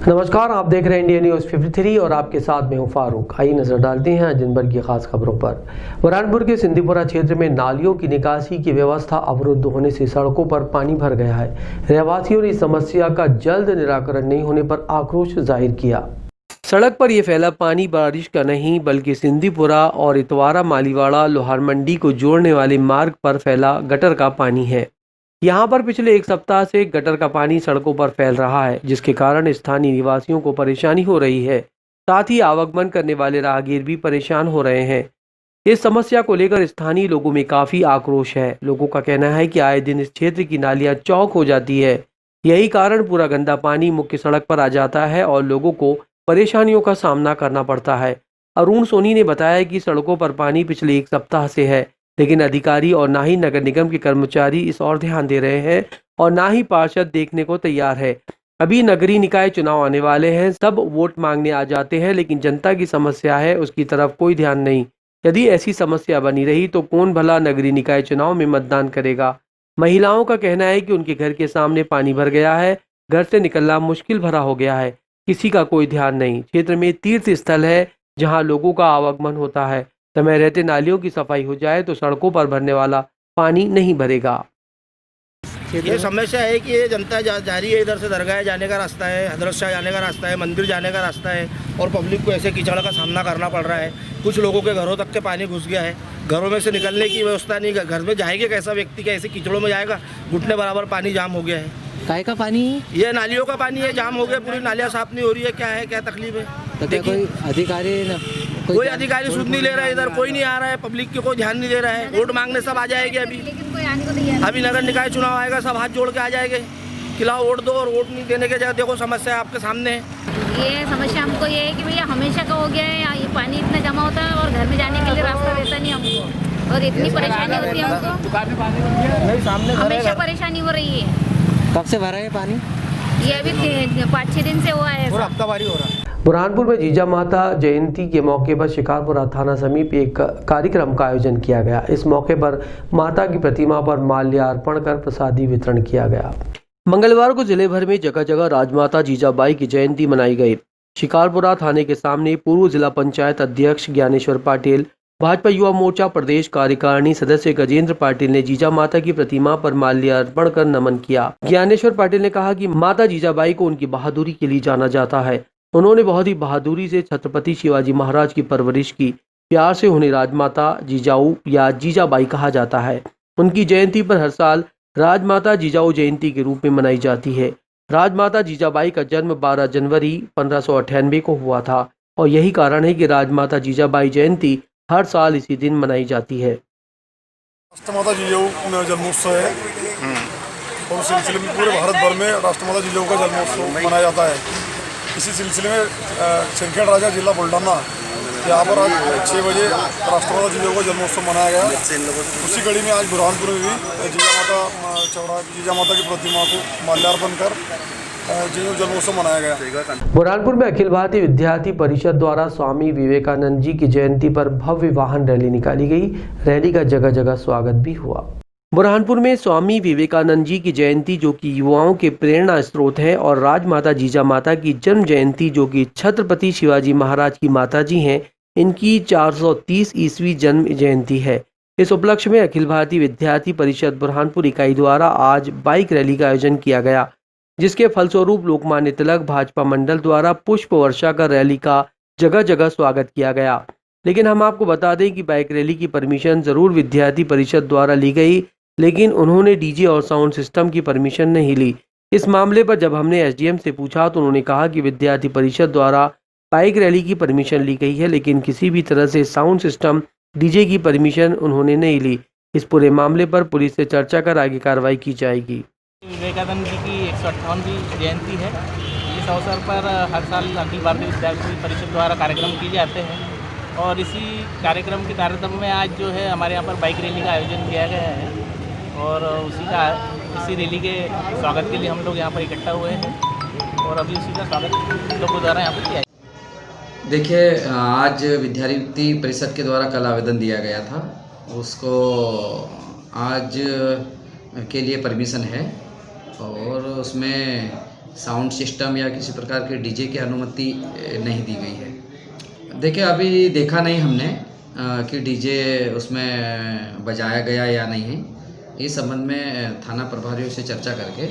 नमस्कार, आप देख रहे हैं इंडिया न्यूज़ 53 और आपके साथ मैं हूं फारूक। आइए नजर डालते हैं दिन भर की खास खबरों पर। बुरहानपुर के सिंधीपुरा क्षेत्र में नालियों की निकासी की व्यवस्था अवरुद्ध होने से सड़कों पर पानी भर गया है। रहवासियों ने इस समस्या का जल्द निराकरण नहीं होने पर आक्रोश जाहिर किया। सड़क पर यह फैला पानी बारिश का नहीं बल्कि सिंधीपुरा और इतवारा मालीवाड़ा लोहार मंडी को जोड़ने वाले मार्ग पर फैला गटर का पानी है। यहाँ पर पिछले एक सप्ताह से गटर का पानी सड़कों पर फैल रहा है, जिसके कारण स्थानीय निवासियों को परेशानी हो रही है। साथ ही आवागमन करने वाले राहगीर भी परेशान हो रहे हैं। इस समस्या को लेकर स्थानीय लोगों में काफी आक्रोश है। लोगों का कहना है कि आए दिन इस क्षेत्र की नालियां चौक हो जाती है। यही कारण पूरा गंदा पानी मुख्य सड़क पर आ जाता है और लोगों को परेशानियों का सामना करना पड़ता है। अरुण सोनी ने बताया कि सड़कों पर पानी पिछले एक सप्ताह से है, लेकिन अधिकारी और ना ही नगर निगम के कर्मचारी इस ओर ध्यान दे रहे हैं और ना ही पार्षद देखने को तैयार है। अभी नगरीय निकाय चुनाव आने वाले हैं, सब वोट मांगने आ जाते हैं, लेकिन जनता की समस्या है उसकी तरफ कोई ध्यान नहीं। यदि ऐसी समस्या बनी रही तो कौन भला नगरीय निकाय चुनाव में मतदान करेगा। महिलाओं का कहना है कि उनके घर के सामने पानी भर गया है, घर से निकलना मुश्किल भरा हो गया है, किसी का कोई ध्यान नहीं। क्षेत्र में तीर्थ स्थल है जहाँ लोगों का आवागमन होता है। समय रहते नालियों की सफाई हो जाए तो सड़कों पर भरने वाला पानी नहीं भरेगा। ये समस्या है कि ये जनता जा रही है, इधर से दरगाह जाने का रास्ता है, हजरत शाह जाने का रास्ता है, मंदिर जाने का रास्ता है और पब्लिक को ऐसे कीचड़ का सामना करना पड़ रहा है। कुछ लोगों के घरों तक के पानी घुस गया है, घरों में से निकलने की व्यवस्था नहीं। घर में जाएगा कैसा व्यक्ति, क्या ऐसे कीचड़ों में जाएगा? घुटने बराबर पानी जाम हो गया है। काय का पानी? ये नालियों का पानी है, जाम हो गया, पूरी नालियाँ साफ नहीं हो रही है। क्या तकलीफ है? तो क्या कोई अधिकारी सुध नहीं ले रहा है, इधर कोई नहीं आ रहा है, पब्लिक को कोई ध्यान नहीं दे रहा है। वोट मांगने सब आ जाएंगे, अभी नगर निकाय चुनाव आएगा, सब हाथ जोड़ के आ जाएंगे, खिलाओ वोट दो, और वोट नहीं देने के जगह देखो समस्या आपके सामने है। ये समस्या हमको ये है कि भैया हमेशा का हो गया है, ये पानी इतना जमा होता है और घर में जाने के लिए रास्ता रहता नहीं हमको, और इतनी परेशानी होती है हमको, हमेशा परेशानी हो रही है। कब से भरा है पानी? ये अभी 5-6 दिन से हुआ है, हफ्तावारी हो रहा है। बुरहानपुर में जीजा माता जयंती के मौके पर शिकारपुरा थाना समीप एक कार्यक्रम का आयोजन किया गया। इस मौके पर माता की प्रतिमा पर माल्यार्पण कर प्रसादी वितरण किया गया। मंगलवार को जिले भर में जगह जगह राजमाता जीजाबाई की जयंती मनाई गई। शिकारपुरा थाने के सामने पूर्व जिला पंचायत अध्यक्ष ज्ञानेश्वर पाटिल, भाजपा युवा मोर्चा प्रदेश कार्यकारिणी सदस्य गजेंद्र पाटिल ने जीजा माता की प्रतिमा पर माल्यार्पण कर नमन किया। ज्ञानेश्वर पाटिल ने कहा कि माता जीजाबाई को उनकी बहादुरी के लिए जाना जाता है। उन्होंने बहुत ही बहादुरी से छत्रपति शिवाजी महाराज की परवरिश की। प्यार से उन्हें राजमाता जीजाऊ या जीजाबाई कहा जाता है। उनकी जयंती पर हर साल राजमाता जीजाऊ जयंती के रूप में मनाई जाती है। राजमाता जीजाबाई का जन्म 12 जनवरी 1598 को हुआ था और यही कारण है कि राजमाता जीजाबाई जयंती हर साल इसी दिन मनाई जाती है। राष्ट्रमाता जीजाऊ जन्मोत्सव है और उस सिलसिले में पूरे भारत भर में राष्ट्रमाता जीजाऊ का जन्मोत्सव मनाया जाता है। इसी सिलसिले में सिंदखेड़ राजा जिला बुल्ढाना यहाँ पर आज 6 बजे राष्ट्रमाता जीजाऊ का जन्मोत्सव मनाया गया। उसी कड़ी में आज बुरहानपुर में भी जीजा माता की प्रतिमा को माल्यार्पण कर जन्मोत्सव मनाया गया। बुरहानपुर में अखिल भारतीय विद्यार्थी परिषद द्वारा स्वामी विवेकानंद जी की जयंती पर भव्य वाहन रैली निकाली गई। रैली का जगह जगह स्वागत भी हुआ। बुरहानपुर में स्वामी विवेकानंद जी की जयंती जो कि युवाओं के प्रेरणा स्रोत है और राजमाता जीजा माता की जन्म जयंती जो कि छत्रपति शिवाजी महाराज की माता जी हैं, इनकी 430 ईस्वी जन्म जयंती है। इस उपलक्ष्य में अखिल भारतीय विद्यार्थी परिषद बुरहानपुर इकाई द्वारा आज बाइक रैली का आयोजन किया गया, जिसके फलस्वरूप लोकमान्य तिलक भाजपा मंडल द्वारा पुष्प वर्षा कर रैली का जगह जगह स्वागत किया गया। लेकिन हम आपको बता दें कि बाइक रैली की परमिशन जरूर विद्यार्थी परिषद द्वारा ली गई, लेकिन उन्होंने डीजे और साउंड सिस्टम की परमिशन नहीं ली। इस मामले पर जब हमने एसडीएम से पूछा तो उन्होंने कहा कि विद्यार्थी परिषद द्वारा बाइक रैली की परमिशन ली गई है, लेकिन किसी भी तरह से साउंड सिस्टम डीजे की परमिशन उन्होंने नहीं ली। इस पूरे मामले पर पुलिस से चर्चा कर आगे कार्रवाई की जाएगी। विवेकानंद जी की 158वीं जयंती है। इस अवसर पर हर साल अखिल भारतीय विद्यार्थी परिषद द्वारा कार्यक्रम किए जाते हैं और इसी कार्यक्रम के तारतम्य में आज जो है हमारे यहाँ पर बाइक रैली का आयोजन किया गया है और इसी रैली के स्वागत के लिए हम लोग यहाँ पर इकट्ठा हुए हैं और अभी उसी का स्वागत लोगों द्वारा यहाँ पर किया। देखिए, आज विद्यार्थी परिषद के द्वारा कल आवेदन दिया गया था, उसको आज के लिए परमिशन है और उसमें साउंड सिस्टम या किसी प्रकार के डीजे की अनुमति नहीं दी गई है। देखिए, अभी देखा नहीं हमने कि डीजे उसमें बजाया गया या नहीं है। इस संबंध में थाना प्रभारियों से चर्चा करके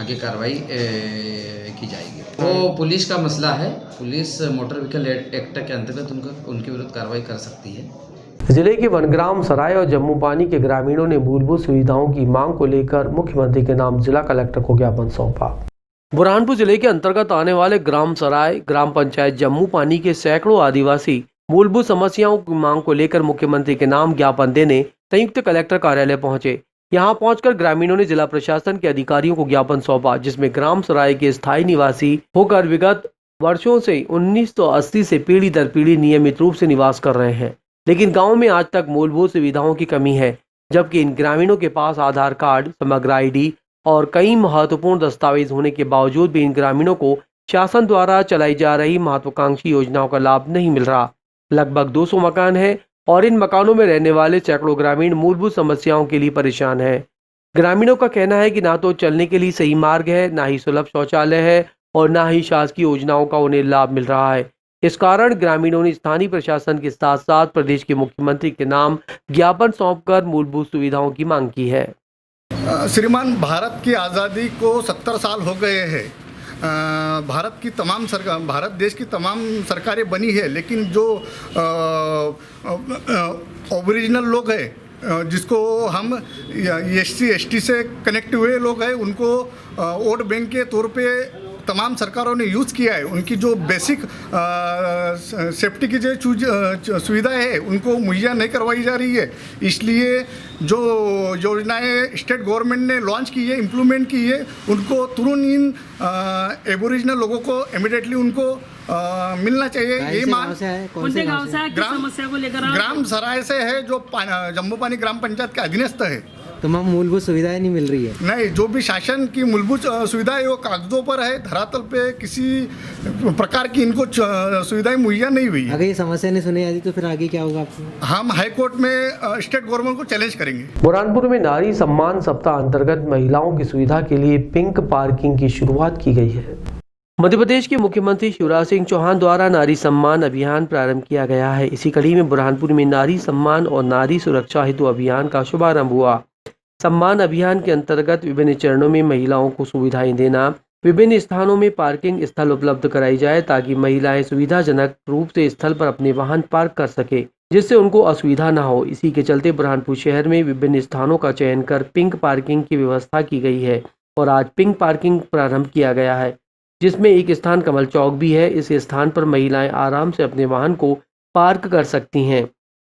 आगे कार्रवाई की जाएगी। वो पुलिस का मसला है, पुलिस मोटर व्हीकल एक्ट के अंतर्गत उनके विरुद्ध कार्रवाई कर सकती है। जिले के वनग्राम सराय और जम्मू पानी के ग्रामीणों ने मूलभूत सुविधाओं की मांग को लेकर मुख्यमंत्री के नाम जिला कलेक्टर को ज्ञापन सौंपा। बुरहानपुर जिले के अंतर्गत आने वाले ग्राम सराय ग्राम पंचायत जम्मू पानी के सैकड़ों आदिवासी मूलभूत समस्याओं की मांग को लेकर मुख्यमंत्री के नाम ज्ञापन देने संयुक्त कलेक्टर कार्यालय पहुंचे। यहां पहुंचकर ग्रामीणों ने जिला प्रशासन के अधिकारियों को ज्ञापन सौंपा, जिसमें ग्राम सराय के स्थायी निवासी होकर विगत वर्षों से 1980 से पीढ़ी दर पीढ़ी नियमित रूप से निवास कर रहे हैं, लेकिन गांव में आज तक मूलभूत सुविधाओं की कमी है, जबकि इन ग्रामीणों के पास आधार कार्ड, समग्र आईडी और कई महत्वपूर्ण दस्तावेज होने के बावजूद भी इन ग्रामीणों को शासन द्वारा चलाई जा रही महत्वाकांक्षी योजनाओं का लाभ नहीं मिल रहा। लगभग 200 मकान हैं और इन मकानों में रहने वाले सैकड़ों ग्रामीण मूलभूत समस्याओं के लिए परेशान हैं। ग्रामीणों का कहना है कि ना तो चलने के लिए सही मार्ग है, ना ही सुलभ शौचालय है और ना ही शासकीय योजनाओं का उन्हें लाभ मिल रहा है। इस कारण ग्रामीणों ने स्थानीय प्रशासन के साथ साथ प्रदेश के मुख्यमंत्री के नाम ज्ञापन सौंपकर मूलभूत सुविधाओं की मांग की है। श्रीमान, भारत की आज़ादी को 70 साल हो गए हैं। भारत देश की तमाम सरकारें बनी है, लेकिन जो ओरिजिनल लोग हैं, जिसको हम SC/ST से कनेक्ट हुए लोग हैं, उनको वोट बैंक के तौर पे तमाम सरकारों ने यूज़ किया है। उनकी जो बेसिक सेफ्टी की जो सुविधाएं है उनको मुहैया नहीं करवाई जा रही है। इसलिए जो योजनाएं स्टेट गवर्नमेंट ने लॉन्च की है, इम्प्लीमेंट की है, उनको तुरंत इन एबोरिजिनल लोगों को इमीडिएटली उनको मिलना चाहिए। यही मांग ग्राम सराय से है, जो जम्मू पानी ग्राम पंचायत के अधीनस्थ है। तमाम मूलभूत सुविधाएं नहीं मिल रही है। नहीं, जो भी शासन की मूलभूत सुविधाएं वो कागजों पर है, धरातल पे किसी प्रकार की इनको सुविधाएं मुहैया नहीं हुई है। अगर ये समस्या नहीं सुनी जाती तो फिर आगे क्या होगा आपको? हम हाई कोर्ट में स्टेट गवर्नमेंट को चैलेंज करेंगे। बुरहानपुर में नारी सम्मान सप्ताह अंतर्गत महिलाओं की सुविधा के लिए पिंक पार्किंग की शुरुआत की गई है। मध्य प्रदेश के मुख्यमंत्री शिवराज सिंह चौहान द्वारा नारी सम्मान अभियान प्रारंभ किया गया है। इसी कड़ी में बुरहानपुर में नारी सम्मान और नारी सुरक्षा हेतु अभियान का शुभारंभ हुआ। सम्मान अभियान के अंतर्गत विभिन्न चरणों में महिलाओं को सुविधाएं देना, विभिन्न स्थानों में पार्किंग स्थल उपलब्ध कराई जाए ताकि महिलाएं सुविधाजनक रूप से स्थल पर अपने वाहन पार्क कर सके, जिससे उनको असुविधा न हो। इसी के चलते बुरहानपुर शहर में विभिन्न स्थानों का चयन कर पिंक पार्किंग की व्यवस्था की गई है और आज पिंक पार्किंग प्रारंभ किया गया है, जिसमें एक स्थान कमल चौक भी है। इस स्थान पर महिलाएं आराम से अपने वाहन को पार्क कर सकती हैं।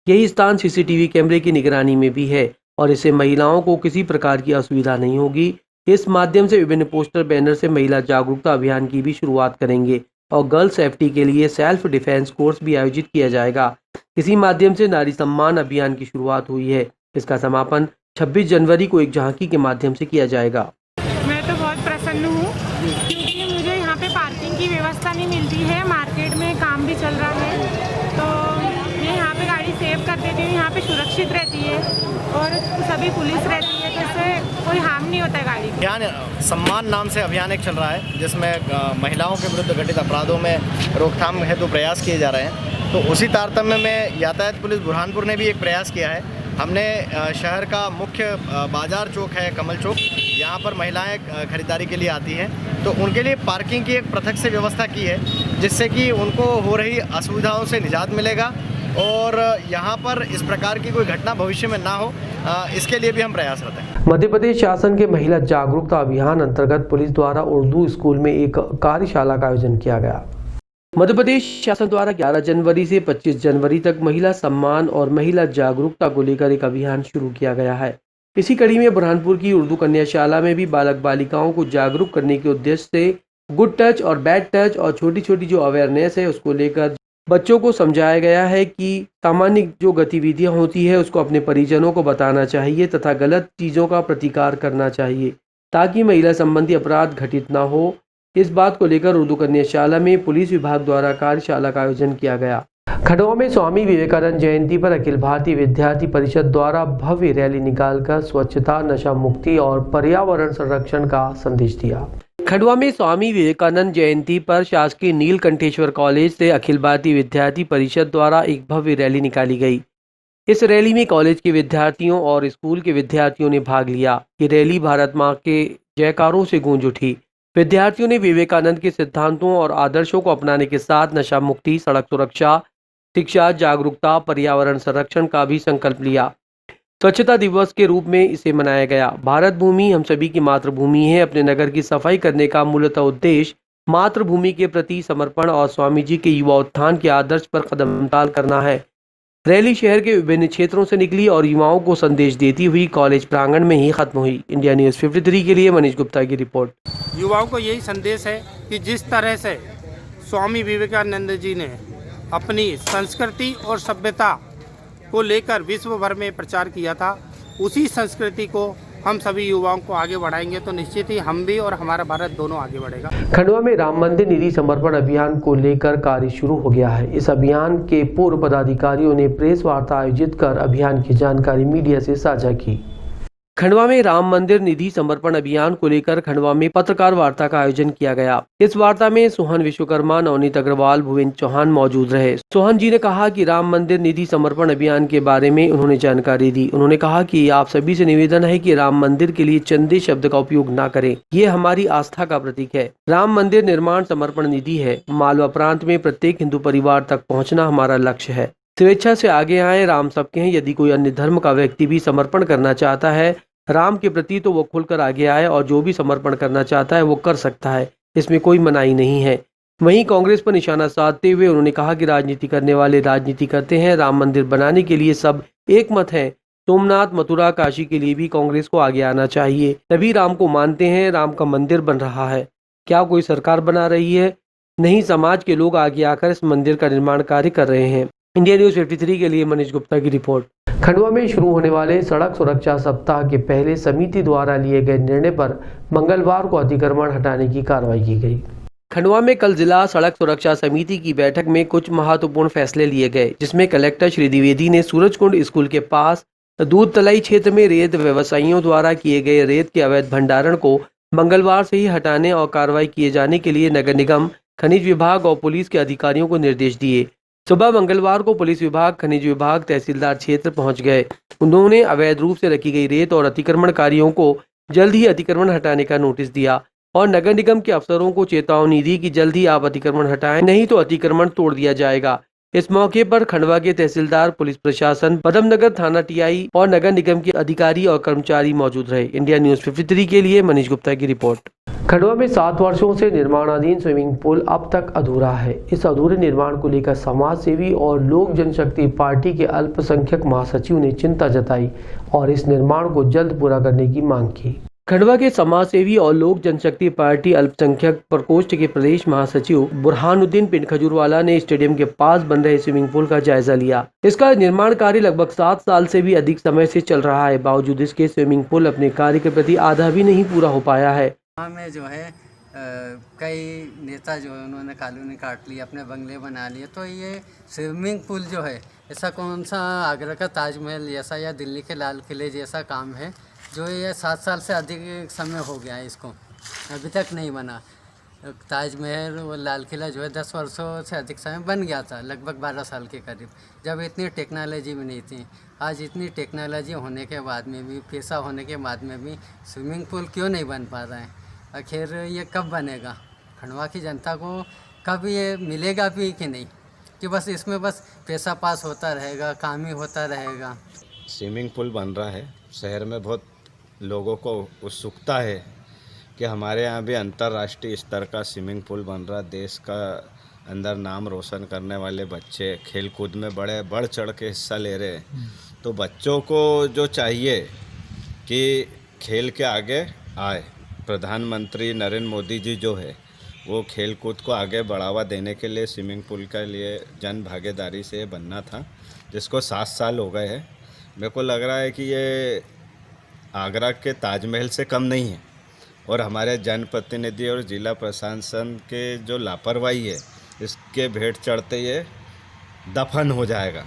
यही स्थान CCTV कैमरे की निगरानी में भी है और इससे महिलाओं को किसी प्रकार की असुविधा नहीं होगी। इस माध्यम से विभिन्न पोस्टर बैनर से महिला जागरूकता अभियान की भी शुरुआत करेंगे और गर्ल सेफ्टी के लिए सेल्फ डिफेंस कोर्स भी आयोजित किया जाएगा। इसी माध्यम से नारी सम्मान अभियान की शुरुआत हुई है। इसका समापन 26 जनवरी को एक झांकी के माध्यम से किया जाएगा। मैं तो बहुत प्रसन्न हूँ क्योंकि मुझे यहाँ पे पार्किंग की व्यवस्था नहीं मिलती है। मार्केट में काम भी चल रहा है, तो मैं यहाँ पे गाड़ी सेव कर देती हूँ। यहाँ पे सुरक्षित रहती है और सभी पुलिस रहती है, जिससे कोई हार्म नहीं होता है गाड़ी। अभियान सम्मान नाम से अभियान एक चल रहा है, जिसमें महिलाओं के विरुद्ध घटित अपराधों में रोकथाम हेतु प्रयास किए जा रहे हैं। तो उसी तारतम्य में यातायात पुलिस बुरहानपुर ने भी एक प्रयास किया है। हमने शहर का मुख्य बाजार चौक है कमल चौक, यहाँ पर महिलाएं खरीदारी के लिए आती हैं, तो उनके लिए पार्किंग की एक पृथक से व्यवस्था की है, जिससे कि उनको हो रही असुविधाओं से निजात मिलेगा और यहाँ पर इस प्रकार की कोई घटना भविष्य में ना हो, इसके लिए भी हम प्रयासरत हैं। मध्य प्रदेश शासन के महिला जागरूकता अभियान अंतर्गत पुलिस द्वारा उर्दू स्कूल में एक कार्यशाला का आयोजन किया गया। मध्य प्रदेश शासन द्वारा 11 जनवरी से 25 जनवरी तक महिला सम्मान और महिला जागरूकता को लेकर एक अभियान शुरू किया गया है। इसी कड़ी में बुरहानपुर की उर्दू कन्याशाला में भी बालक बालिकाओं को जागरूक करने के उद्देश्य से गुड टच और बैड टच और छोटी छोटी जो अवेयरनेस है उसको लेकर बच्चों को समझाया गया है कि सामान्य जो गतिविधियां होती है उसको अपने परिजनों को बताना चाहिए तथा गलत चीज़ों का प्रतिकार करना चाहिए ताकि महिला संबंधी अपराध घटित ना हो। इस बात को लेकर उर्दू कन्याशाला में पुलिस विभाग द्वारा कार्यशाला का आयोजन किया गया। खंडवा में स्वामी विवेकानंद जयंती पर अखिल भारतीय विद्यार्थी परिषद द्वारा भव्य रैली निकालकर स्वच्छता, नशा मुक्ति और पर्यावरण संरक्षण का संदेश दिया। खंडवा में स्वामी विवेकानंद जयंती पर शासकीय नीलकंठेश्वर कॉलेज से अखिल भारतीय विद्यार्थी परिषद द्वारा एक भव्य रैली निकाली गई। इस रैली में कॉलेज के विद्यार्थियों और स्कूल के विद्यार्थियों ने भाग लिया। ये रैली भारत माँ के जयकारों से गूंज उठी। विद्यार्थियों ने विवेकानंद के सिद्धांतों और आदर्शों को अपनाने के साथ नशा मुक्ति, सड़क सुरक्षा, शिक्षा, जागरूकता, पर्यावरण संरक्षण का भी संकल्प लिया। स्वच्छता दिवस के रूप में इसे मनाया गया। भारत भूमि हम सभी की मातृभूमि है। अपने नगर की सफाई करने का मूलतः उद्देश्य मातृभूमि के प्रति समर्पण और स्वामी जी के युवा उत्थान के आदर्श पर कदमताल करना है। रैली शहर के विभिन्न क्षेत्रों से निकली और युवाओं को संदेश देती हुई कॉलेज प्रांगण में ही खत्म हुई। इंडिया न्यूज़ 53 के लिए मनीष गुप्ता की रिपोर्ट। युवाओं को यही संदेश है कि जिस तरह से स्वामी विवेकानंद जी ने अपनी संस्कृति और सभ्यता को लेकर विश्व भर में प्रचार किया था, उसी संस्कृति को हम सभी युवाओं को आगे बढ़ाएंगे तो निश्चित ही हम भी और हमारा भारत दोनों आगे बढ़ेगा। खंडवा में राम मंदिर निधि समर्पण अभियान को लेकर कार्य शुरू हो गया है। इस अभियान के पूर्व पदाधिकारियों ने प्रेस वार्ता आयोजित कर अभियान की जानकारी मीडिया से साझा की। खंडवा में राम मंदिर निधि समर्पण अभियान को लेकर खंडवा में पत्रकार वार्ता का आयोजन किया गया। इस वार्ता में सोहन विश्वकर्मा, नवनीत अग्रवाल, भुवेंद्र चौहान मौजूद रहे। सोहन जी ने कहा कि राम मंदिर निधि समर्पण अभियान के बारे में उन्होंने जानकारी दी। उन्होंने कहा कि आप सभी से निवेदन है कि राम मंदिर के लिए चंदे शब्द का उपयोग न करें। ये हमारी आस्था का प्रतीक है। राम मंदिर निर्माण समर्पण निधि है। मालवा प्रांत में प्रत्येक हिंदू परिवार तक पहुँचना हमारा लक्ष्य है। स्वेच्छा से आगे आए, राम सबके हैं। यदि कोई अन्य धर्म का व्यक्ति भी समर्पण करना चाहता है राम के प्रति तो वो खुलकर आगे आए और जो भी समर्पण करना चाहता है वो कर सकता है। इसमें कोई मनाही नहीं है। वहीं कांग्रेस पर निशाना साधते हुए उन्होंने कहा कि राजनीति करने वाले राजनीति करते हैं। राम मंदिर बनाने के लिए सब एक मत है। सोमनाथ, मथुरा, काशी के लिए भी कांग्रेस को आगे आना चाहिए। तभी राम को मानते हैं। राम का मंदिर बन रहा है। क्या कोई सरकार बना रही है? नहीं, समाज के लोग आगे आकर इस मंदिर का निर्माण कार्य कर रहे हैं। इंडिया न्यूज़ 53 के लिए मनीष गुप्ता की रिपोर्ट। खंडवा में शुरू होने वाले सड़क सुरक्षा सप्ताह के पहले समिति द्वारा लिए गए निर्णय पर मंगलवार को अतिक्रमण हटाने की कार्रवाई की गई। खंडवा में कल जिला सड़क सुरक्षा समिति की बैठक में कुछ महत्वपूर्ण फैसले लिए गए, जिसमें कलेक्टर श्री द्विवेदी ने सूरजकुंड स्कूल के पास दूध तलाई क्षेत्र में रेत व्यवसायियों द्वारा किए गए रेत के अवैध भंडारण को मंगलवार से ही हटाने और कार्रवाई किए जाने के लिए नगर निगम, खनिज विभाग और पुलिस के अधिकारियों को निर्देश दिए। सुबह मंगलवार को पुलिस विभाग, खनिज विभाग, तहसीलदार क्षेत्र पहुंच गए। उन्होंने अवैध रूप से रखी गई रेत और अतिक्रमणकारियों को जल्द ही अतिक्रमण हटाने का नोटिस दिया और नगर निगम के अफसरों को चेतावनी दी कि जल्द ही आप अतिक्रमण हटाएं, नहीं तो अतिक्रमण तोड़ दिया जाएगा। इस मौके पर खंडवा के तहसीलदार, पुलिस प्रशासन, पदमनगर थाना टीआई और नगर निगम के अधिकारी और कर्मचारी मौजूद रहे। इंडिया न्यूज़ 53 के लिए मनीष गुप्ता की रिपोर्ट। खंडवा में 7 वर्षों से निर्माणाधीन स्विमिंग पूल अब तक अधूरा है। इस अधूरे निर्माण को लेकर समाज सेवी और लोक जनशक्ति पार्टी के अल्पसंख्यक महासचिव ने चिंता जताई और इस निर्माण को जल्द पूरा करने की मांग की। खंडवा के समाज सेवी और लोक जनशक्ति पार्टी अल्पसंख्यक प्रकोष्ठ के प्रदेश महासचिव बुरहानुद्दीन पिंड खजूरवाला ने स्टेडियम के पास बन रहे स्विमिंग पूल का जायजा लिया। इसका निर्माण कार्य लगभग 7 साल से भी अधिक समय से चल रहा है। बावजूद इसके स्विमिंग पूल अपने कार्य के प्रति आधा भी नहीं पूरा हो पाया है। में जो है कई नेता जो है उन्होंने कॉलोनी काट ली, अपने बंगले बना लिए, तो ये स्विमिंग पूल जो है ऐसा कौन सा आगरा का ताजमहल जैसा या दिल्ली के लाल किले जैसा काम है जो ये 7 साल से अधिक समय हो गया है, इसको अभी तक नहीं बना। ताजमहल और लाल किला जो है 10 वर्षों से अधिक समय बन गया था, लगभग 12 साल के करीब, जब इतनी टेक्नोलॉजी भी नहीं थी। आज इतनी टेक्नोलॉजी होने के बाद में भी, पैसा होने के बाद में भी स्विमिंग पूल क्यों नहीं बन पा रहा है? आखिर ये कब बनेगा? खंडवा की जनता को कब ये मिलेगा भी कि नहीं, कि बस इसमें बस पैसा पास होता रहेगा, काम ही होता रहेगा। स्विमिंग पूल बन रहा है, शहर में बहुत लोगों को उत्सुकता है कि हमारे यहाँ भी अंतर्राष्ट्रीय स्तर का स्विमिंग पूल बन रहा। देश का अंदर नाम रोशन करने वाले बच्चे खेल कूद में बढ़ चढ़ के हिस्सा ले रहे हैं। तो बच्चों को जो चाहिए कि खेल के आगे आए, प्रधानमंत्री नरेंद्र मोदी जी जो है वो खेल कूद को आगे बढ़ावा देने के लिए स्विमिंग पूल के लिए जन भागीदारी से बनना था, जिसको 7 साल हो गए हैं। मेरे को लग रहा है कि ये आगरा के ताजमहल से कम नहीं है और हमारे जनप्रतिनिधि और जिला प्रशासन के जो लापरवाही है इसके भेंट चढ़ते ये दफन हो जाएगा।